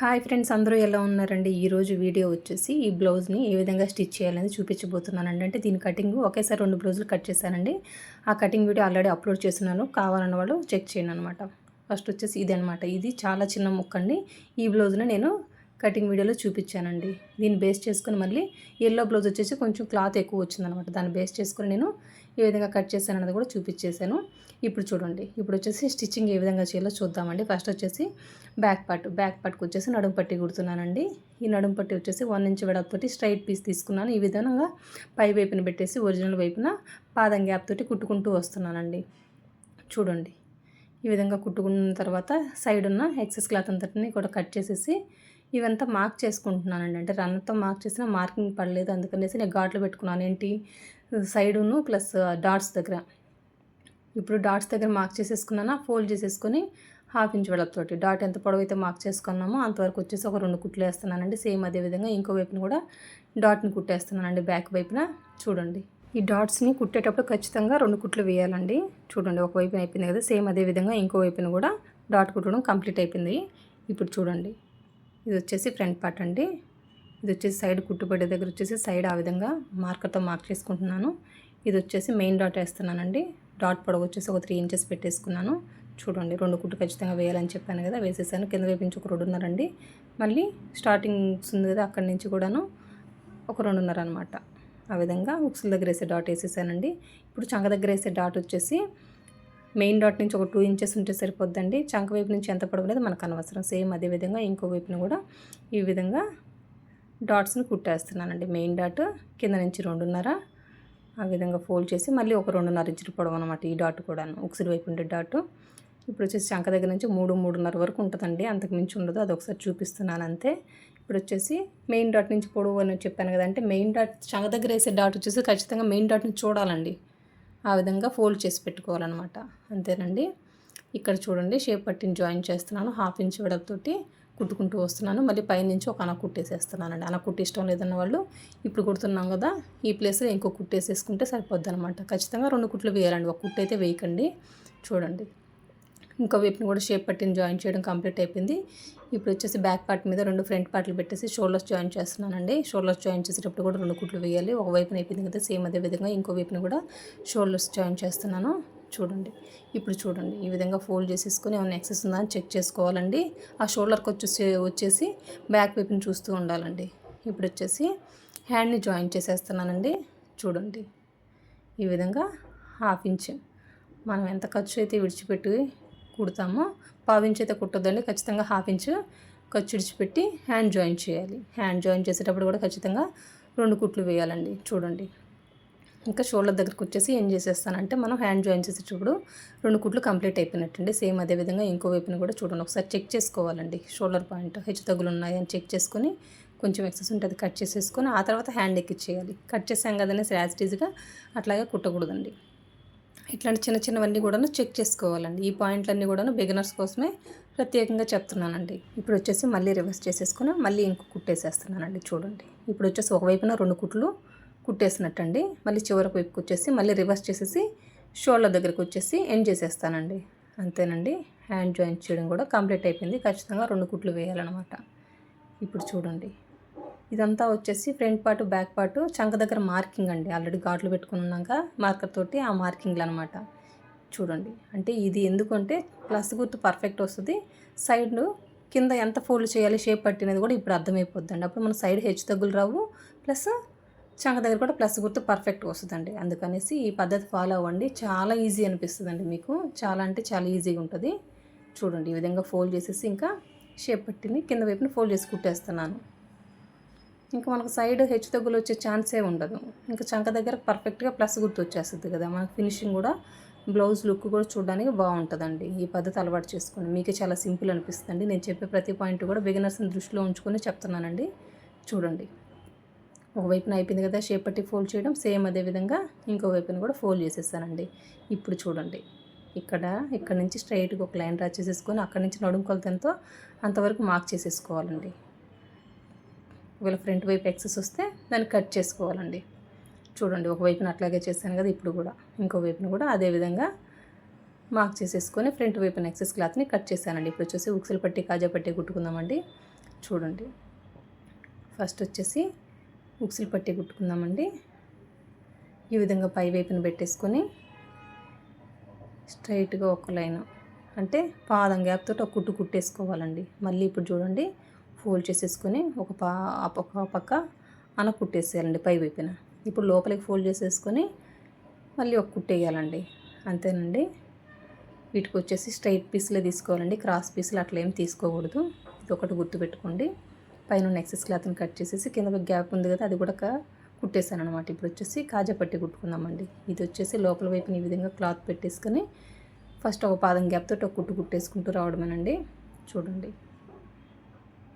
Hi friends, అందరూ ఎలా ఉన్నారండి? ఈరోజు వీడియో వచ్చేసి ఈ బ్లౌజ్ని ఏ విధంగా స్టిచ్ చేయాలని చూపించబోతున్నానండి. అంటే దీని కటింగ్ ఒకేసారి 2 బ్లౌజులు కట్ చేశానండి. ఆ కటింగ్ వీడియో ఆల్రెడీ అప్లోడ్ చేస్తున్నాను, కావాలన్న వాళ్ళు చెక్ చేయండి అనమాట. ఫస్ట్ వచ్చేసి ఇది అనమాట. ఇది చాలా చిన్న ముక్క అండి. ఈ బ్లౌజ్ని నేను కటింగ్ వీడియోలో చూపించానండి. దీన్ని బేస్ చేసుకొని మళ్ళీ ఎల్లో బ్లౌజ్ వచ్చేసి కొంచెం క్లాత్ ఎక్కువ వచ్చిందనమాట. దాన్ని బేస్ చేసుకొని నేను ఏ విధంగా కట్ చేశాను అన్నది కూడా చూపించేశాను. ఇప్పుడు చూడండి, ఇప్పుడు వచ్చేసి స్టిచ్చింగ్ ఏ విధంగా చేయాలో చూద్దామండి. ఫస్ట్ వచ్చేసి బ్యాక్ పార్ట్కి వచ్చేసి నడుము పట్టి కుడుతున్నానండి. ఈ నడుము పట్టి వచ్చేసి 1 ఇంచ్ వెడల్పుతోటి స్ట్రైట్ పీస్ తీసుకున్నాను. ఈ విధంగా పై వైపున పెట్టేసి ఒరిజినల్ వైపున పాదం గ్యాప్ తోటి కుట్టుకుంటూ వస్తున్నానండి. చూడండి, ఈ విధంగా కుట్టుకున్న తర్వాత సైడ్ ఉన్న ఎక్సెస్ క్లాత్ అంతటిని కూడా కట్ చేసేసి ఇవంతా మార్క్ చేసుకుంటున్నానండి. అంటే రన్తో మార్క్ చేసిన మార్కింగ్ పడలేదు, అందుకనేసి నేను ఘాట్లు పెట్టుకున్నాను. ఏంటి, సైడును ప్లస్ డాట్స్ దగ్గర. ఇప్పుడు డాట్స్ దగ్గర మార్క్ చేసేసుకున్నాను. ఫోల్డ్ చేసేసుకొని 1/2 ఇంచ్ వెడల్పుతోటి డాట్ ఎంత పొడవైతే మార్క్ చేసుకున్నామో అంతవరకు వచ్చేసి ఒక 2 కుట్లు వేస్తున్నానండి. సేమ్ అదే విధంగా ఇంకో వైపున కూడా డాట్ని కుట్టేస్తున్నానండి. బ్యాక్ వైపున చూడండి, ఈ డాట్స్ని కుట్టేటప్పుడు ఖచ్చితంగా 2 కుట్లు వేయాలండి. చూడండి, ఒక వైపున అయిపోయింది కదా. సేమ్ అదే విధంగా ఇంకో వైపున కూడా డాట్ కుట్టడం కంప్లీట్ అయిపోయింది. ఇప్పుడు చూడండి, ఇది వచ్చేసి ఫ్రంట్ పార్ట్ అండి. ఇది వచ్చేసి సైడ్ కుట్టుబడి దగ్గర వచ్చేసి సైడ్ ఆ విధంగా మార్కర్తో మార్క్ చేసుకుంటున్నాను. ఇది వచ్చేసి మెయిన్ డాట్ వేస్తున్నానండి. డాట్ పొడవు వచ్చేసి ఒక 3 ఇంచెస్ పెట్టేసుకున్నాను. చూడండి, 2 కుట్లు ఖచ్చితంగా వేయాలని చెప్పాను కదా, వేసేసాను. కింద వైపు నుంచి ఒక 2.5 అండి. మళ్ళీ స్టార్టింగ్ ఉంది కదా, అక్కడి నుంచి కూడాను ఒక 2.5 అనమాట. ఆ విధంగా ఉక్సుల దగ్గర వేసే డాట్ వేసేసానండి. ఇప్పుడు చంక దగ్గర వేసే డాట్ వచ్చేసి మెయిన్ డాట్ నుంచి ఒక 2 ఇంచెస్ ఉంటే సరిపోద్దండి. చంక వైపు నుంచి ఎంత పొడవు అనేది మనకు అనవసరం. సేమ్ అదే విధంగా ఇంకో వైపున కూడా ఈ విధంగా డాట్స్ని కుట్టేస్తున్నానండి. మెయిన్ డాట్ కింద నుంచి 2.5 ఆ విధంగా ఫోల్డ్ చేసి మళ్ళీ ఒక 2.5 ఇంచుల పొడవు అనమాట. ఈ డాట్ కూడాను ఉక్సుల వైపు ఉండే డాట్. ఇప్పుడు వచ్చేసి చంక దగ్గర నుంచి 3-3.5 వరకు ఉంటుందండి, అంతకు మించి ఉండదు. అది ఒకసారి చూపిస్తున్నాను అంతే. ఇప్పుడు వచ్చేసి మెయిన్ డాట్ నుంచి పొడవు అని చెప్పాను కదా, అంటే మెయిన్ డాట్ చంక దగ్గర వేసే డాట్ వచ్చేసి ఖచ్చితంగా మెయిన్ డాట్ని చూడాలండి. ఆ విధంగా ఫోల్డ్ చేసి పెట్టుకోవాలన్నమాట. అంతేనండి. ఇక్కడ చూడండి, షేప్ పట్టిని జాయిన్ చేస్తున్నాను. 1/2 ఇంచ్ వెడల్పుతోటి కుట్టుకుంటూ వస్తున్నాను. మళ్ళీ పైనుంచి ఒక అన కుట్టేసేస్తున్నానండి. అన కుట్టి ఇష్టం లేదన్న వాళ్ళు ఇప్పుడు కుడుతున్నాం కదా, ఈ ప్లేస్లో ఇంకో కుట్టేసేసుకుంటే సరిపోద్ది అనమాట. ఖచ్చితంగా 2 కుట్లు వేయాలండి, ఒక కుట్టు అయితే వేయకండి. చూడండి, ఇంకో వైపుని కూడా షేప్ పట్టిని జాయిన్ చేయడం కంప్లీట్ అయిపోయింది. ఇప్పుడు వచ్చేసి బ్యాక్ పార్ట్ మీద 2 ఫ్రంట్ పార్ట్లు పెట్టేసి షోల్డర్స్ జాయిన్ చేస్తున్నానండి. షోల్డర్స్ జాయిన్ చేసేటప్పుడు కూడా 2 కుట్లు వేయాలి. ఒక వైపున అయిపోయింది కదా, సేమ్ అదే విధంగా ఇంకో వైపున కూడా షోల్డర్స్ జాయిన్ చేస్తున్నాను. చూడండి, ఇప్పుడు చూడండి, ఈ విధంగా ఫోల్డ్ చేసేసుకొని ఏమైనా ఎక్సెస్ ఉందా అని చెక్ చేసుకోవాలండి. ఆ షోల్డర్కి వచ్చేసి బ్యాక్ వైపుని చూస్తూ ఉండాలండి. ఇప్పుడు వచ్చేసి హ్యాండ్ని జాయిన్ చేసేస్తున్నానండి. చూడండి, ఈ విధంగా 1/2 ఇంచ్ మనం ఎంత ఖర్చు అయితే విడిచిపెట్టి కుడతామో 1/2 ఇంచ్ అయితే కుట్టొద్దండి. ఖచ్చితంగా 1/2 ఇంచ్ ఖర్చు విడిచిపెట్టి హ్యాండ్ జాయిన్ చేయాలి. హ్యాండ్ జాయిన్ చేసేటప్పుడు కూడా ఖచ్చితంగా 2 కుట్లు వేయాలండి. చూడండి, ఇంకా షోల్డర్ దగ్గరకు వచ్చేసి ఏం చేసేస్తానంటే, మనం హ్యాండ్ జాయిన్ చేసేటప్పుడు 2 కుట్లు కంప్లీట్ అయిపోయినట్టండి. సేమ్ అదే విధంగా ఇంకో వైపున కూడా చూడండి, ఒకసారి చెక్ చేసుకోవాలండి. షోల్డర్ పాయింట్ హెచ్చు తగ్గులు ఉన్నాయని చెక్ చేసుకొని కొంచెం ఎక్సెస్ ఉంటే అది కట్ చేసేసుకొని ఆ తర్వాత హ్యాండ్ ఎక్కిచ్చేయాలి. కట్ చేసాం కదనేసి యాజ్ ఈజీగా అట్లాగే కుట్టకూడదండి. ఇట్లాంటి చిన్న చిన్నవన్నీ కూడాను చెక్ చేసుకోవాలండి. ఈ పాయింట్లన్నీ కూడాను బిగినర్స్ కోసమే ప్రత్యేకంగా చెప్తున్నానండి. ఇప్పుడు వచ్చేసి మళ్ళీ రివర్స్ చేసేసుకొని మళ్ళీ ఇంకో కుట్టేసేస్తున్నానండి. చూడండి, ఇప్పుడు వచ్చేసి ఒకవైపున 2 కుట్లు కుట్టేసినట్టండి. మళ్ళీ చివరికి వైపుకి వచ్చేసి మళ్ళీ రివర్స్ చేసేసి షోల్డర్ దగ్గరికి వచ్చేసి ఎండ్ చేసేస్తానండి. అంతేనండి, హ్యాండ్ జాయిన్ చేయడం కూడా కంప్లీట్ అయిపోయింది. ఖచ్చితంగా 2 కుట్లు వేయాలన్నమాట. ఇప్పుడు చూడండి, ఇదంతా వచ్చేసి ఫ్రంట్ పార్ట్ బ్యాక్ పార్ట్ చంక దగ్గర మార్కింగ్ అండి. ఆల్రెడీ ఘాట్లు పెట్టుకున్నాక మార్కర్ తోటి ఆ మార్కింగ్లు అనమాట. చూడండి, అంటే ఇది ఎందుకంటే ప్లస్ గుర్తు పర్ఫెక్ట్ వస్తుంది. సైడ్ కింద ఎంత ఫోల్డ్ చేయాలి షేప్ పట్టినది కూడా ఇప్పుడు అర్థమైపోద్దండి. అప్పుడు మన సైడ్ హెచ్చు తగ్గులు రావు, ప్లస్ చంక దగ్గర కూడా ప్లస్ గుర్తు పర్ఫెక్ట్ వస్తుందండి. అందుకనేసి ఈ పద్ధతి ఫాలో అవ్వండి. చాలా ఈజీ అనిపిస్తుందండి మీకు, చాలా అంటే చాలా ఈజీగా ఉంటుంది. చూడండి, ఈ విధంగా ఫోల్డ్ చేసేసి ఇంకా షేప్ పట్టిని కింద వైపున ఫోల్డ్ చేసి కుట్టేస్తున్నాను. ఇంకా మనకు సైడ్ హెచ్చు తగ్గులు వచ్చే ఛాన్సే ఉండదు. ఇంకా చంక దగ్గర పర్ఫెక్ట్గా ప్లస్ గుర్తు వచ్చేస్తుంది కదా, మనకు ఫినిషింగ్ కూడా బ్లౌజ్ లుక్ కూడా చూడడానికి బాగుంటుందండి. ఈ పద్ధతి అలవాటు చేసుకోండి, మీకే చాలా సింపుల్ అనిపిస్తుంది. నేను చెప్పే ప్రతి పాయింట్ కూడా బిగినర్స్ని దృష్టిలో ఉంచుకొని చెప్తున్నానండి. చూడండి, ఒకవైపున అయిపోయింది కదా షేప్ పట్టి ఫోల్డ్ చేయడం, సేమ్ అదే విధంగా ఇంకో వైపున కూడా ఫోల్డ్ చేసేసానండి. ఇప్పుడు చూడండి, ఇక్కడ నుంచి స్ట్రైట్గా ఒక లైన్ డ్రా చేసేసుకొని అక్కడి నుంచి నడుము కొలతతో అంతవరకు మార్క్ చేసేసుకోవాలండి. ఒకవేళ ఫ్రంట్ వైపు ఎక్సెస్ వస్తే దాన్ని కట్ చేసుకోవాలండి. చూడండి, ఒకవైపున అట్లాగే చేశాను కదా, ఇప్పుడు కూడా ఇంకో వైపున కూడా అదే విధంగా మార్క్ చేసేసుకొని ఫ్రంట్ వైపున ఎక్సెస్ క్లాత్ని కట్ చేశానండి. ఇప్పుడు వచ్చేసి ఉక్సులు పట్టి కాజా పట్టి కుట్టుకుందామండి. చూడండి. ఫస్ట్ వచ్చేసి ఉక్సులు పట్టి కుట్టుకుందామండి. ఈ విధంగా పై వైపున పెట్టేసుకొని స్ట్రైట్గా ఒక లైన్ అంటే పాదం గ్యాప్ తోటి ఒక కుట్టు కుట్టేసుకోవాలండి. మళ్ళీ ఇప్పుడు చూడండి ఫోల్డ్ చేసేసుకొని ఒక పక్క అన కుట్టేసేయాలండి పై వైపున. ఇప్పుడు లోపలికి ఫోల్డ్ చేసేసుకొని మళ్ళీ ఒక కుట్టేయాలండి. అంతేనండి. వీటికి వచ్చేసి స్ట్రైట్ పీస్లే తీసుకోవాలండి, క్రాస్ పీసులు అట్లా ఏం తీసుకోకూడదు. ఇది ఒకటి గుర్తుపెట్టుకోండి. పైన ఎక్సెస్ క్లాత్ని కట్ చేసేసి కింద గ్యాప్ ఉంది కదా అది కూడా కుట్టేసాను అనమాట. ఇప్పుడు వచ్చేసి కాజా పట్టి కుట్టుకుందామండి. ఇది వచ్చేసి లోపల వైపుని ఈ విధంగా క్లాత్ పెట్టేసుకొని ఫస్ట్ ఒక పాదం గ్యాప్ తోటి ఒక కుట్టు కుట్టేసుకుంటూ రావడమేనండి. చూడండి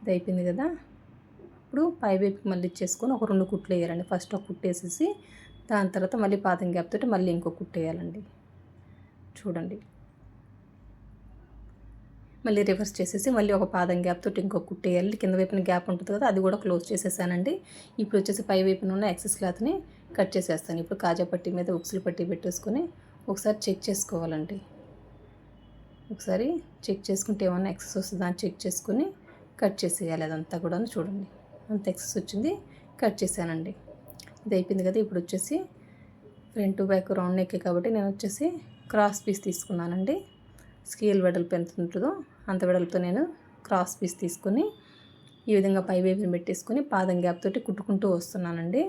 ఇది అయిపోయింది కదా. ఇప్పుడు పై వైపుకి మళ్ళీ ఇచ్చేసుకొని ఒక 2 కుట్లు వేయాలండి. ఫస్ట్ ఒక కుట్టేసేసి దాని తర్వాత మళ్ళీ పాదం గ్యాప్ తోటి మళ్ళీ ఇంకో కుట్టు వేయాలండి. చూడండి మళ్ళీ రివర్స్ చేసేసి మళ్ళీ ఒక పాదం గ్యాప్ తోటి ఇంకో కుట్టేయాలి. కింద వైపున గ్యాప్ ఉంటుంది కదా అది కూడా క్లోజ్ చేసేసానండి. ఇప్పుడు వచ్చేసి పై వైపున ఉన్న ఎక్సెస్ క్లాత్ని కట్ చేసేస్తాను. ఇప్పుడు కాజా పట్టి మీద ఉక్సులు పట్టి పెట్టేసుకొని ఒకసారి చెక్ చేసుకోవాలండి. ఒకసారి చెక్ చేసుకుంటే ఏమన్నా ఎక్సెస్ వస్తుందా అని చెక్ చేసుకొని కట్ చేసేయాలి. అదంతా కూడా చూడండి అంత ఎక్సెస్ వచ్చింది, కట్ చేశానండి. ఇది అయిపోయింది కదా. ఇప్పుడు వచ్చేసి ఫ్రంట్ బ్యాక్ రౌండ్ నెక్ కాబట్టి నేను వచ్చేసి క్రాస్ పీస్ తీసుకున్నానండి. స్కేల్ వెడల్పు ఎంత ఉంటుందో అంత వెడల్పుతో నేను క్రాస్ పీస్ తీసుకొని ఈ విధంగా పై వైపుని పెట్టేసుకొని పాదం గ్యాప్ తోటి కుట్టుకుంటూ వస్తున్నానండి.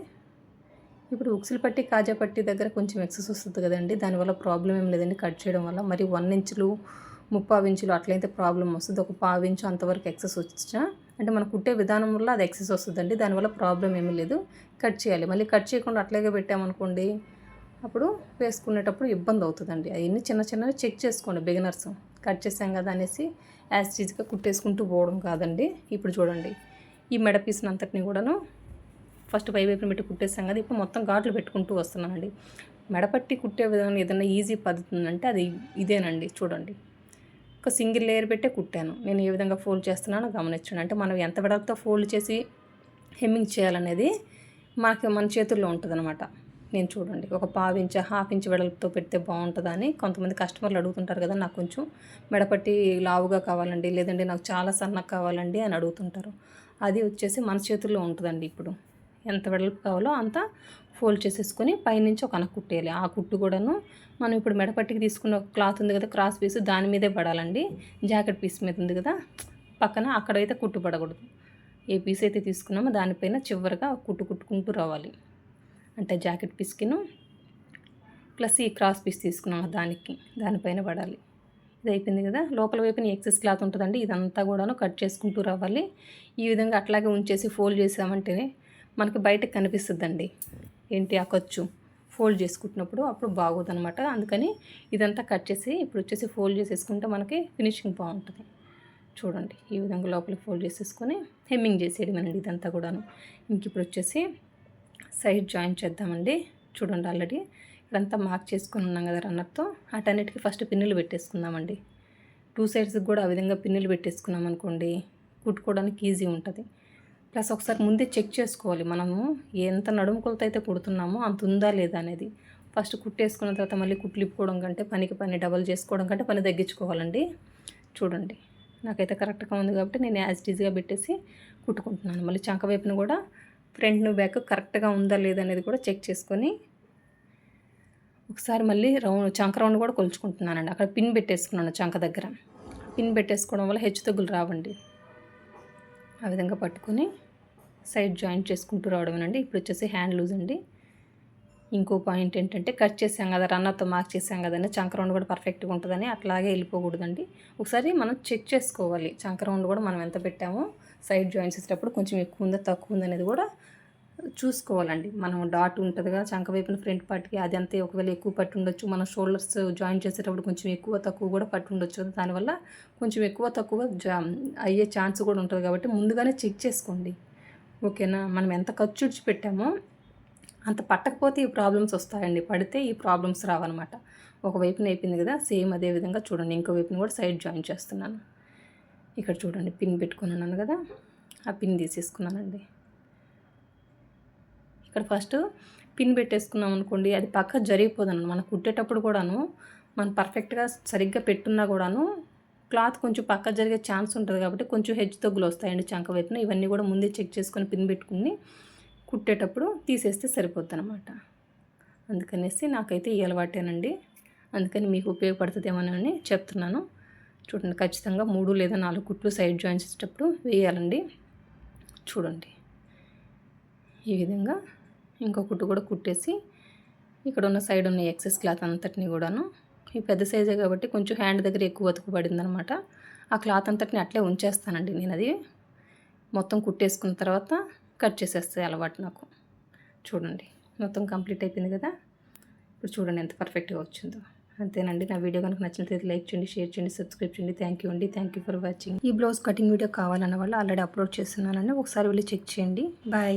ఇప్పుడు ఉక్సులు పట్టి కాజా పట్టి దగ్గర కొంచెం ఎక్సెస్ వస్తుంది కదండి, దానివల్ల ప్రాబ్లం ఏం లేదండి. కట్ చేయడం వల్ల మరి 1 ఇంచులు 3/4 ఇంచులు అట్లయితే ప్రాబ్లం వస్తుంది. ఒక 1/4 ఇంచు అంతవరకు ఎక్సెస్ వచ్చినా అంటే మనం కుట్టే విధానం వల్ల అది ఎక్సెస్ వస్తుందండి. దానివల్ల ప్రాబ్లం ఏమీ లేదు. కట్ చేయాలి. మళ్ళీ కట్ చేయకుండా అట్లాగే పెట్టామనుకోండి అప్పుడు వేసుకునేటప్పుడు ఇబ్బంది అవుతుందండి. అవన్నీ చిన్న చిన్నవి చెక్ చేసుకోండి. బిగినర్స్ కట్ చేసాం కదా అనేసి యాజ్ ఈజీగా కుట్టేసుకుంటూ పోవడం కాదండి. ఇప్పుడు చూడండి ఈ మెడ పీస్ని అంతటిని కూడాను ఫస్ట్ పై వైపున పెట్టి కుట్టేసాం కదా. ఇప్పుడు మొత్తం ఘాట్లు పెట్టుకుంటూ వస్తున్నానండి. మెడపట్టి కుట్టే విధానం ఏదైనా ఈజీ పద్ధతి ఉందంటే అది ఇదేనండి. చూడండి ఒక సింగిల్ లేయర్ పెట్టే కుట్టాను. నేను ఏ విధంగా ఫోల్డ్ చేస్తున్నానో గమనించండి. అంటే మనం ఎంత వెడల్పుతో ఫోల్డ్ చేసి హెమ్మింగ్ చేయాలనేది మన చేతుల్లో ఉంటుందన్నమాట. నేను చూడండి ఒక 1/4 ఇంచు 1/2 ఇంచు వెడల్పుతో పెడితే బాగుంటుందని కొంతమంది కస్టమర్లు అడుగుతుంటారు కదా, నాకు కొంచెం మెడపట్టి లావుగా కావాలండి, లేదంటే నాకు చాలా సన్నగా కావాలండి అని అడుగుతుంటారు. అది వచ్చేసి మన చేతుల్లో ఉంటుందండి. ఇప్పుడు ఎంత వెడల్పు కావాలో అంత ఫోల్డ్ చేసేసుకొని పైనుంచి ఒక అనకు కుట్టేయాలి. ఆ కుట్టు కూడాను మనం ఇప్పుడు మెడపట్టికి తీసుకున్న క్లాత్ ఉంది కదా క్రాస్ పీస్ దాని మీదే పడాలండి. జాకెట్ పీస్ మీద ఉంది కదా పక్కన అక్కడైతే కుట్టు పడకూడదు. ఏ పీస్ అయితే తీసుకున్నామో దానిపైన చివరిగా కుట్టు కుట్టుకుంటూ రావాలి. అంటే జాకెట్ పీస్కిను ప్లస్ ఈ క్రాస్ పీస్ తీసుకున్నాం దానిపైన పడాలి. ఇది అయిపోయింది కదా. లోపల వైపున ఎక్సెస్ క్లాత్ ఉంటుందండి. ఇదంతా కూడాను కట్ చేసుకుంటూ రావాలి. ఈ విధంగా అట్లాగే ఉంచేసి ఫోల్డ్ చేసామంటే మనకి బయటకు కనిపిస్తుందండి ఏంటి ఆ ఖర్చు ఫోల్డ్ చేసుకుంటున్నప్పుడు అప్పుడు బాగోదనమాట. అందుకని ఇదంతా కట్ చేసి ఇప్పుడు వచ్చేసి ఫోల్డ్ చేసేసుకుంటే మనకి ఫినిషింగ్ బాగుంటుంది. చూడండి ఈ విధంగా లోపలికి ఫోల్డ్ చేసేసుకొని హెమ్మింగ్ చేసేయడమేనండి ఇదంతా కూడాను. ఇంక ఇప్పుడు వచ్చేసి సైడ్ జాయిన్ చేద్దామండి. చూడండి ఆల్రెడీ ఇక్కడంతా మార్క్ చేసుకుని ఉన్నాం కదా రన్నర్తో. అటన్నిటికీ ఫస్ట్ పిన్నులు పెట్టేసుకుందామండి. 2 సైడ్స్కి కూడా ఆ విధంగా పిన్నులు పెట్టేసుకున్నాం అనుకోండి కుట్టుకోవడానికి ఈజీ ఉంటుంది. ప్లస్ ఒకసారి ముందే చెక్ చేసుకోవాలి మనము ఎంత నడుము కొలత అయితే కుడుతున్నామో అంత ఉందా లేదా అనేది. ఫస్ట్ కుట్టేసుకున్న తర్వాత మళ్ళీ కుట్లు ఇప్పుకోవడం కంటే పని డబల్ చేసుకోవడం కంటే పని తగ్గించుకోవాలండి. చూడండి నాకైతే కరెక్ట్గా ఉంది కాబట్టి నేను యాజ్ ఈజీగా పెట్టేసి కుట్టుకుంటున్నాను. మళ్ళీ చంక వైపును కూడా ఫ్రంట్ బ్యాక్ కరెక్ట్గా ఉందా లేదా అనేది కూడా చెక్ చేసుకొని ఒకసారి మళ్ళీ చంక రౌండ్ కూడా కొలుచుకుంటున్నానండి. అక్కడ పిన్ పెట్టేసుకున్నాను చంక దగ్గర. పిన్ పెట్టేసుకోవడం వల్ల హెచ్చు తగ్గులు రావండి. ఆ విధంగా పట్టుకొని సైడ్ జాయింట్ చేసుకుంటూ రావడమేనండి. ఇప్పుడు వచ్చేసి హ్యాండ్ లూజ్ అండి. ఇంకో పాయింట్ ఏంటంటే కట్ చేసాం కదా రన్నర్తో మార్క్ చేసాం కదండి చంక రౌండ్ కూడా పర్ఫెక్ట్గా ఉంటుందని అట్లాగే వెళ్ళిపోకూడదండి. ఒకసారి మనం చెక్ చేసుకోవాలి చంక రౌండ్ కూడా మనం ఎంత పెట్టామో సైడ్ జాయింట్స్ చేసేటప్పుడు కొంచెం ఎక్కువ ఉందా తక్కువ ఉందా అనేది కూడా చూసుకోవాలండి. మనం డాట్ ఉంటుంది కదా చంక వైపున ఫ్రంట్ పార్ట్కి అది అంతే ఒకవేళ ఎక్కువ పట్టు ఉండొచ్చు. మనం షోల్డర్స్ జాయిన్ చేసేటప్పుడు కొంచెం ఎక్కువ తక్కువ కూడా పట్టు ఉండొచ్చు. దానివల్ల కొంచెం ఎక్కువ తక్కువ అయ్యే ఛాన్స్ కూడా ఉంటుంది కాబట్టి ముందుగానే చెక్ చేసుకోండి. ఓకేనా. మనం ఎంత ఖర్చు ఇచ్చి పెట్టామో అంత పట్టకపోతే ఈ ప్రాబ్లమ్స్ వస్తాయండి. పడితే ఈ ప్రాబ్లమ్స్ రావన్నమాట. ఒకవైపున అయిపోయింది కదా సేమ్ అదే విధంగా చూడండి ఇంకో వైపున కూడా సైడ్ జాయిన్ చేస్తున్నాను. ఇక్కడ చూడండి పిన్ పెట్టుకున్నాను కదా ఆ పిన్ తీసేసుకున్నానండి. ఇక్కడ ఫస్ట్ పిన్ పెట్టేసుకున్నాం అనుకోండి అది పక్క జరిగిపోదన్న మనం కుట్టేటప్పుడు కూడాను మనం పర్ఫెక్ట్గా సరిగ్గా పెట్టున్నా కూడాను క్లాత్ కొంచెం పక్క జరిగే ఛాన్స్ ఉంటుంది కాబట్టి కొంచెం హెచ్చు తగ్గులు వస్తాయండి చంక వైపున. ఇవన్నీ కూడా ముందే చెక్ చేసుకొని పిన్ పెట్టుకుని కుట్టేటప్పుడు తీసేస్తే సరిపోద్ది అనమాట. అందుకనేసి నాకైతే ఈ అలవాటేనండి. అందుకని మీకు ఉపయోగపడుతుందేమోనని చెప్తున్నాను. చూడండి, ఖచ్చితంగా 3 లేదా 4 కుట్లు సైడ్ జాయింట్స్ ఇచ్చేటప్పుడు వేయాలండి. చూడండి, ఈ విధంగా ఇంకో కుట్టు కూడా కుట్టేసి ఇక్కడ ఉన్న సైడ్ ఉన్న ఎక్సెస్ క్లాత్ అంతటిని కూడాను, ఈ పెద్ద సైజే కాబట్టి కొంచెం హ్యాండ్ దగ్గర ఎక్కువ అతుకు పడింది అనమాట. ఆ క్లాత్ అంతటిని అట్లే ఉంచేస్తానండి నేను. అది మొత్తం కుట్టేసుకున్న తర్వాత కట్ చేసేస్తాయి అలవాటు నాకు. చూడండి, మొత్తం కంప్లీట్ అయిపోయింది కదా. ఇప్పుడు చూడండి ఎంత పర్ఫెక్ట్గా వచ్చిందో. అంతేనండి. నా వీడియో కనుక నచ్చినట్లయితే లైక్ చేయండి, షేర్ చేయండి, సబ్స్క్రైబ్ చేయండి. థ్యాంక్ యూ అండి. Thank you for watching. ఈ బ్లౌజ్ కటింగ్ వీడియో కావాలన్న వాళ్ళు ఆల్రెడీ అప్లోడ్ చేస్తున్నానండి. ఒకసారి వెళ్ళి చెక్ చేయండి. బాయ్.